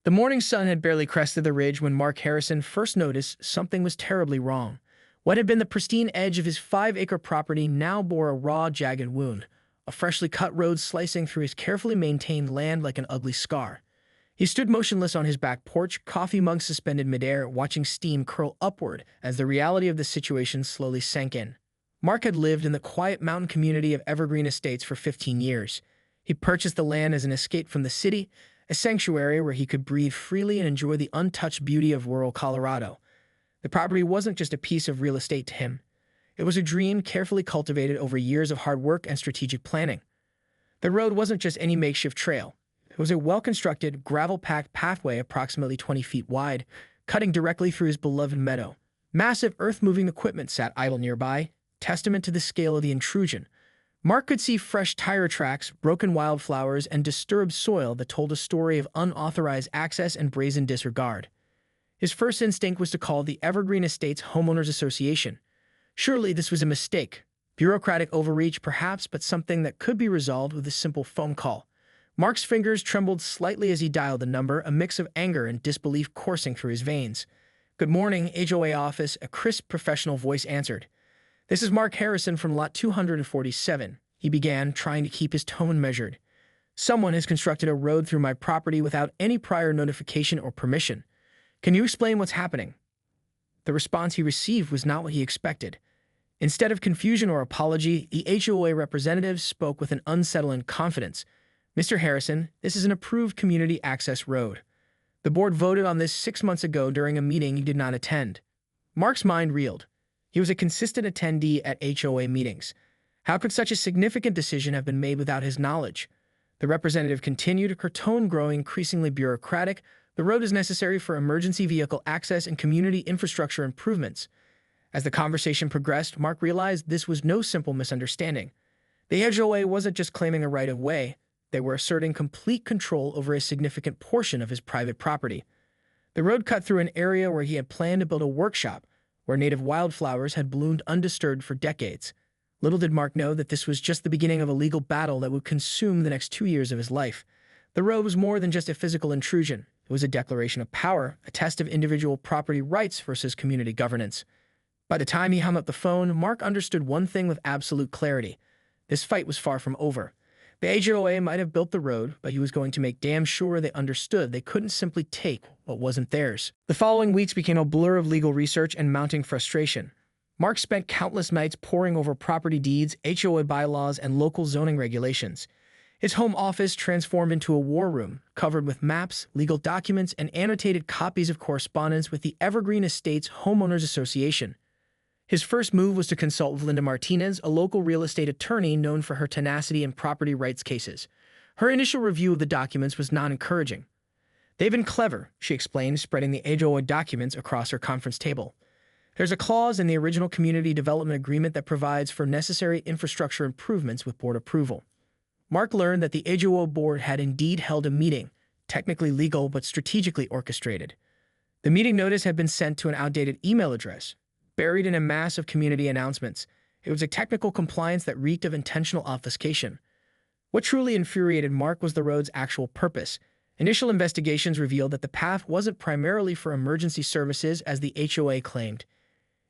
The morning sun had barely crested the ridge when Mark Harrison first noticed something was terribly wrong. What had been the pristine edge of his 5-acre property now bore a raw, jagged wound, a freshly cut road slicing through his carefully maintained land like an ugly scar. He stood motionless on his back porch, coffee mug suspended midair, watching steam curl upward as the reality of the situation slowly sank in. Mark had lived in the quiet mountain community of Evergreen Estates for 15 years. He purchased the land as an escape from the city, a sanctuary where he could breathe freely and enjoy the untouched beauty of rural Colorado. The property wasn't just a piece of real estate to him. It was a dream carefully cultivated over years of hard work and strategic planning. The road wasn't just any makeshift trail. It was a well-constructed, gravel-packed pathway approximately 20 feet wide, cutting directly through his beloved meadow. Massive earth-moving equipment sat idle nearby, testament to the scale of the intrusion. Mark could see fresh tire tracks, broken wildflowers, and disturbed soil that told a story of unauthorized access and brazen disregard. His first instinct was to call the Evergreen Estates Homeowners Association. Surely this was a mistake. Bureaucratic overreach, perhaps, but something that could be resolved with a simple phone call. Mark's fingers trembled slightly as he dialed the number, a mix of anger and disbelief coursing through his veins. "Good morning, HOA office," a crisp, professional voice answered. "This is Mark Harrison from lot 247, he began, trying to keep his tone measured. "Someone has constructed a road through my property without any prior notification or permission. Can you explain what's happening?" The response he received was not what he expected. Instead of confusion or apology, the HOA representative spoke with an unsettling confidence. "Mr. Harrison, this is an approved community access road. The board voted on this 6 months ago during a meeting you did not attend." Mark's mind reeled. He was a consistent attendee at HOA meetings. How could such a significant decision have been made without his knowledge? The representative continued, her tone growing increasingly bureaucratic. "The road is necessary for emergency vehicle access and community infrastructure improvements." As the conversation progressed, Mark realized this was no simple misunderstanding. The HOA wasn't just claiming a right-of-way, they were asserting complete control over a significant portion of his private property. The road cut through an area where he had planned to build a workshop, where native wildflowers had bloomed undisturbed for decades. Little did Mark know that this was just the beginning of a legal battle that would consume the next 2 years of his life. The road was more than just a physical intrusion. It was a declaration of power, a test of individual property rights versus community governance. By the time he hung up the phone, Mark understood one thing with absolute clarity. This fight was far from over. The HOA might have built the road, but he was going to make damn sure they understood they couldn't simply take what wasn't theirs. The following weeks became a blur of legal research and mounting frustration. Mark spent countless nights poring over property deeds, HOA bylaws, and local zoning regulations. His home office transformed into a war room, covered with maps, legal documents, and annotated copies of correspondence with the Evergreen Estates Homeowners Association. His first move was to consult with Linda Martinez, a local real estate attorney known for her tenacity in property rights cases. Her initial review of the documents was not encouraging. "They've been clever," she explained, spreading the HOA documents across her conference table. "There's a clause in the original community development agreement that provides for necessary infrastructure improvements with board approval." Mark learned that the HOA board had indeed held a meeting, technically legal but strategically orchestrated. The meeting notice had been sent to an outdated email address, buried in a mass of community announcements. It was a technical compliance that reeked of intentional obfuscation. What truly infuriated Mark was the road's actual purpose. Initial investigations revealed that the path wasn't primarily for emergency services as the HOA claimed.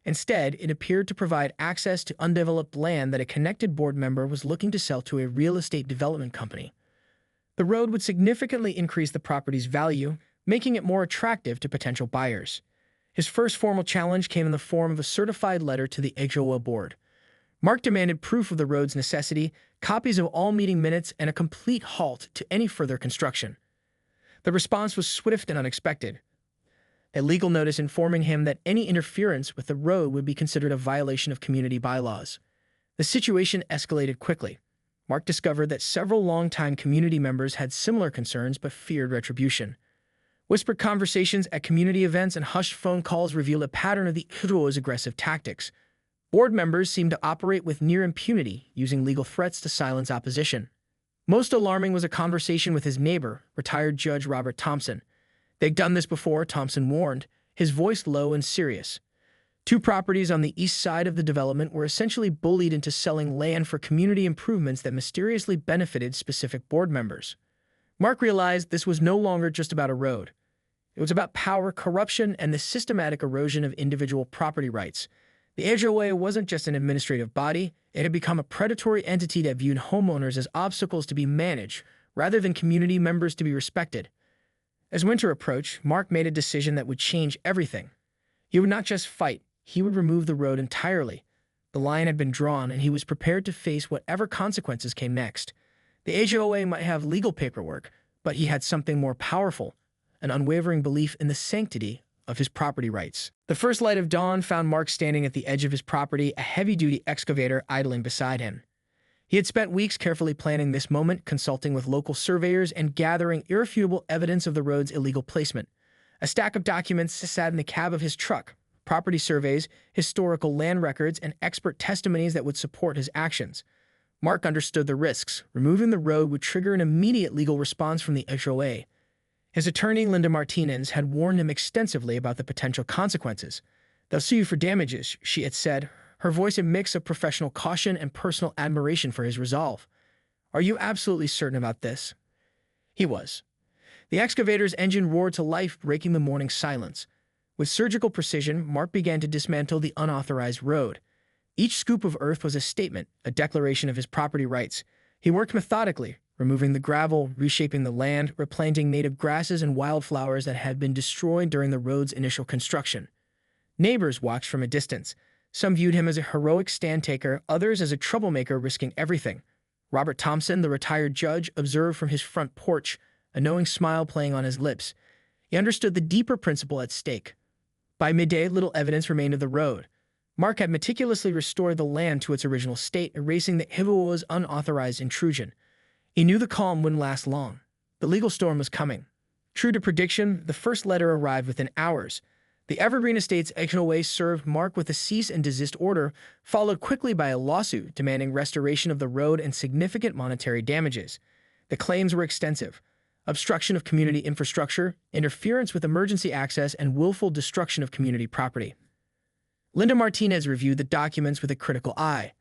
Instead, it appeared to provide access to undeveloped land that a connected board member was looking to sell to a real estate development company. The road would significantly increase the property's value, making it more attractive to potential buyers. His first formal challenge came in the form of a certified letter to the HOA board. Mark demanded proof of the road's necessity, copies of all meeting minutes, and a complete halt to any further construction. The response was swift and unexpected. A legal notice informing him that any interference with the road would be considered a violation of community bylaws. The situation escalated quickly. Mark discovered that several longtime community members had similar concerns but feared retribution. Whispered conversations at community events and hushed phone calls revealed a pattern of the HOA's aggressive tactics. Board members seemed to operate with near impunity, using legal threats to silence opposition. Most alarming was a conversation with his neighbor, retired Judge Robert Thompson. "They'd done this before," Thompson warned, his voice low and serious. 2 properties on the east side of the development were essentially bullied into selling land for community improvements that mysteriously benefited specific board members. Mark realized this was no longer just about a road. It was about power, corruption, and the systematic erosion of individual property rights. The HOA wasn't just an administrative body, it had become a predatory entity that viewed homeowners as obstacles to be managed, rather than community members to be respected. As winter approached, Mark made a decision that would change everything. He would not just fight, he would remove the road entirely. The line had been drawn, and he was prepared to face whatever consequences came next. The HOA might have legal paperwork, but he had something more powerful, an unwavering belief in the sanctity of his property rights. The first light of dawn found Mark standing at the edge of his property, a heavy-duty excavator idling beside him. He had spent weeks carefully planning this moment, consulting with local surveyors and gathering irrefutable evidence of the road's illegal placement. A stack of documents sat in the cab of his truck, property surveys, historical land records, and expert testimonies that would support his actions. Mark understood the risks. Removing the road would trigger an immediate legal response from the HOA. His attorney, Linda Martinez, had warned him extensively about the potential consequences. "They'll sue you for damages," she had said, her voice a mix of professional caution and personal admiration for his resolve. "Are you absolutely certain about this?" He was. The excavator's engine roared to life, breaking the morning silence. With surgical precision, Mark began to dismantle the unauthorized road. Each scoop of earth was a statement, a declaration of his property rights. He worked methodically, removing the gravel, reshaping the land, replanting native grasses and wildflowers that had been destroyed during the road's initial construction. Neighbors watched from a distance. Some viewed him as a heroic stand-taker, others as a troublemaker risking everything. Robert Thompson, the retired judge, observed from his front porch, a knowing smile playing on his lips. He understood the deeper principle at stake. By midday, little evidence remained of the road. Mark had meticulously restored the land to its original state, erasing the HOA's unauthorized intrusion. He knew the calm wouldn't last long. The legal storm was coming. True to prediction, the first letter arrived within hours. The Evergreen Estates HOA served Mark with a cease and desist order, followed quickly by a lawsuit demanding restoration of the road and significant monetary damages. The claims were extensive: obstruction of community infrastructure, interference with emergency access, and willful destruction of community property. Linda Martinez reviewed the documents with a critical eye.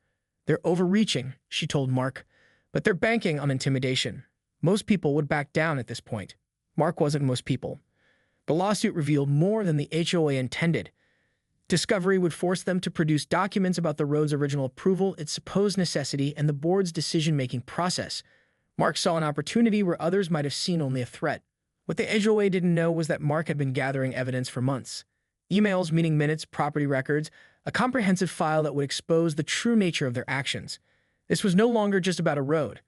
"They're overreaching," she told Mark, "but they're banking on intimidation. Most people would back down at this point." Mark wasn't most people. The lawsuit revealed more than the HOA intended. Discovery would force them to produce documents about the road's original approval, its supposed necessity, and the board's decision-making process. Mark saw an opportunity where others might have seen only a threat. What the HOA didn't know was that Mark had been gathering evidence for months. Emails, meeting minutes, property records, a comprehensive file that would expose the true nature of their actions. This was no longer just about a road.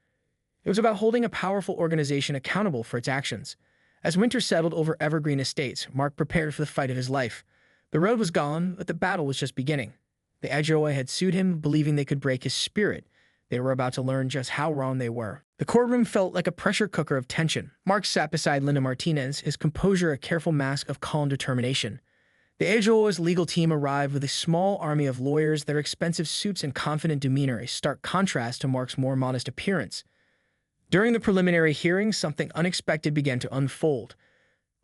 It was about holding a powerful organization accountable for its actions. As winter settled over Evergreen Estates, Mark prepared for the fight of his life. The road was gone, but the battle was just beginning. The HOA had sued him, believing they could break his spirit. They were about to learn just how wrong they were. The courtroom felt like a pressure cooker of tension. Mark sat beside Linda Martinez, his composure a careful mask of calm determination. The HOA's legal team arrived with a small army of lawyers, their expensive suits and confident demeanor a stark contrast to Mark's more modest appearance. During the preliminary hearing, something unexpected began to unfold.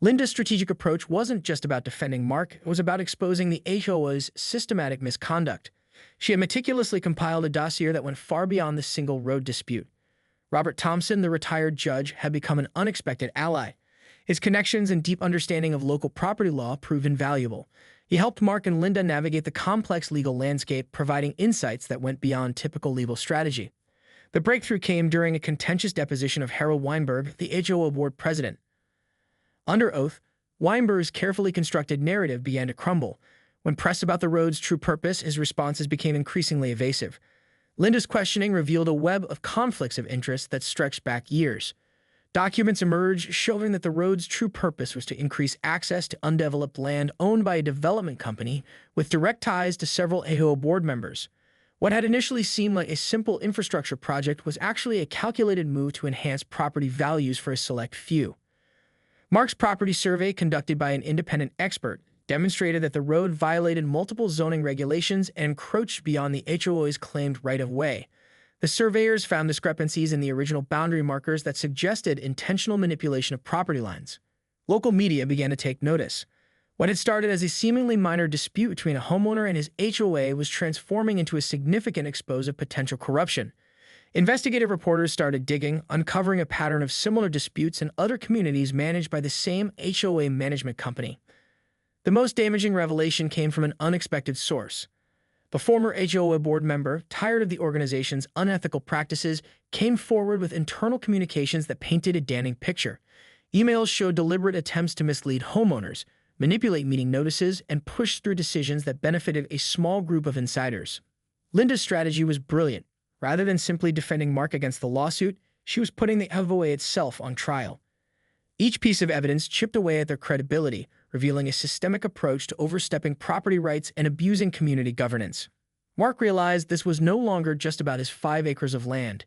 Linda's strategic approach wasn't just about defending Mark, it was about exposing the HOA's systematic misconduct. She had meticulously compiled a dossier that went far beyond the single road dispute. Robert Thompson, the retired judge, had become an unexpected ally. His connections and deep understanding of local property law proved invaluable. He helped Mark and Linda navigate the complex legal landscape, providing insights that went beyond typical legal strategy. The breakthrough came during a contentious deposition of Harold Weinberg, the HOA board president. Under oath, Weinberg's carefully constructed narrative began to crumble. When pressed about the road's true purpose, his responses became increasingly evasive. Linda's questioning revealed a web of conflicts of interest that stretched back years. Documents emerged showing that the road's true purpose was to increase access to undeveloped land owned by a development company with direct ties to several HOA board members. What had initially seemed like a simple infrastructure project was actually a calculated move to enhance property values for a select few. Mark's property survey, conducted by an independent expert, demonstrated that the road violated multiple zoning regulations and encroached beyond the HOA's claimed right-of-way. The surveyors found discrepancies in the original boundary markers that suggested intentional manipulation of property lines. Local media began to take notice. What had started as a seemingly minor dispute between a homeowner and his HOA was transforming into a significant expose of potential corruption. Investigative reporters started digging, uncovering a pattern of similar disputes in other communities managed by the same HOA management company. The most damaging revelation came from an unexpected source. The former HOA board member, tired of the organization's unethical practices, came forward with internal communications that painted a damning picture. Emails showed deliberate attempts to mislead homeowners, manipulate meeting notices, and push through decisions that benefited a small group of insiders. Linda's strategy was brilliant. Rather than simply defending Mark against the lawsuit, she was putting the HOA itself on trial. Each piece of evidence chipped away at their credibility, revealing a systemic approach to overstepping property rights and abusing community governance. Mark realized this was no longer just about his 5 acres of land.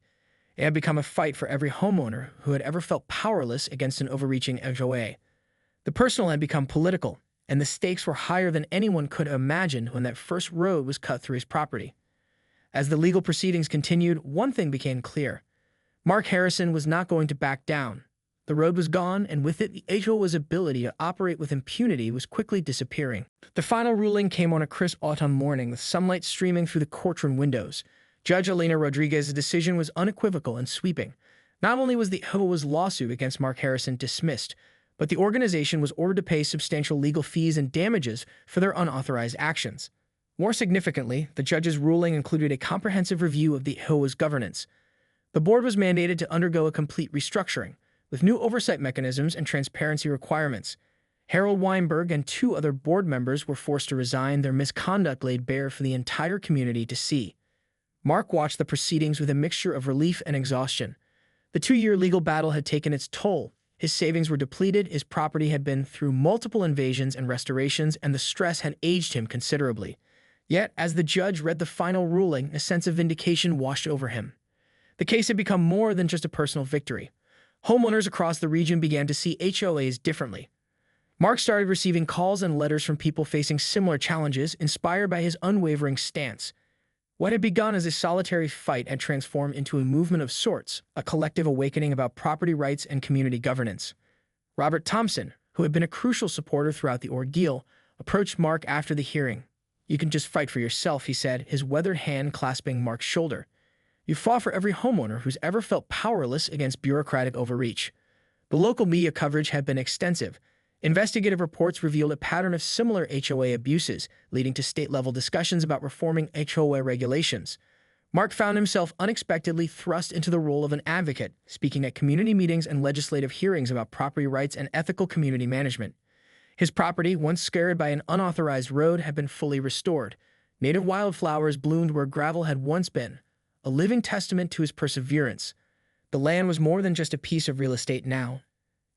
It had become a fight for every homeowner who had ever felt powerless against an overreaching HOA. The personal had become political, and the stakes were higher than anyone could imagine when that first road was cut through his property. As the legal proceedings continued, one thing became clear. Mark Harrison was not going to back down. The road was gone, and with it, the HOA's ability to operate with impunity was quickly disappearing. The final ruling came on a crisp autumn morning with sunlight streaming through the courtroom windows. Judge Elena Rodriguez's decision was unequivocal and sweeping. Not only was the HOA's lawsuit against Mark Harrison dismissed, but the organization was ordered to pay substantial legal fees and damages for their unauthorized actions. More significantly, the judge's ruling included a comprehensive review of the HOA's governance. The board was mandated to undergo a complete restructuring, with new oversight mechanisms and transparency requirements. Harold Weinberg and 2 other board members were forced to resign, their misconduct laid bare for the entire community to see. Mark watched the proceedings with a mixture of relief and exhaustion. The 2-year legal battle had taken its toll. His savings were depleted, his property had been through multiple invasions and restorations, and the stress had aged him considerably. Yet, as the judge read the final ruling, a sense of vindication washed over him. The case had become more than just a personal victory. Homeowners across the region began to see HOAs differently. Mark started receiving calls and letters from people facing similar challenges, inspired by his unwavering stance. What had begun as a solitary fight had transformed into a movement of sorts, a collective awakening about property rights and community governance. Robert Thompson, who had been a crucial supporter throughout the ordeal, approached Mark after the hearing. "You can just fight for yourself," he said, his weathered hand clasping Mark's shoulder. "You fought for every homeowner who's ever felt powerless against bureaucratic overreach." The local media coverage had been extensive. Investigative reports revealed a pattern of similar HOA abuses, leading to state-level discussions about reforming HOA regulations. Mark found himself unexpectedly thrust into the role of an advocate, speaking at community meetings and legislative hearings about property rights and ethical community management. His property, once scarred by an unauthorized road, had been fully restored. Native wildflowers bloomed where gravel had once been, a living testament to his perseverance. The land was more than just a piece of real estate now.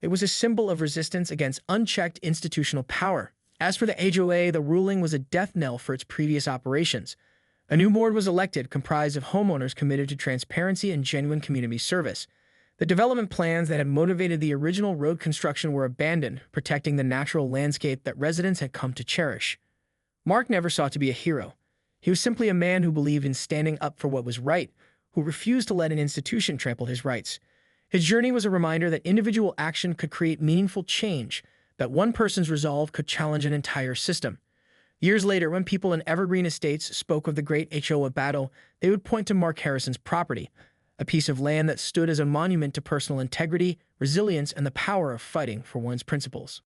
It was a symbol of resistance against unchecked institutional power. As for the HOA, the ruling was a death knell for its previous operations. A new board was elected, comprised of homeowners committed to transparency and genuine community service. The development plans that had motivated the original road construction were abandoned, protecting the natural landscape that residents had come to cherish. Mark never sought to be a hero. He was simply a man who believed in standing up for what was right, who refused to let an institution trample his rights. His journey was a reminder that individual action could create meaningful change, that one person's resolve could challenge an entire system. Years later, when people in Evergreen Estates spoke of the great HOA battle, they would point to Mark Harrison's property, a piece of land that stood as a monument to personal integrity, resilience, and the power of fighting for one's principles.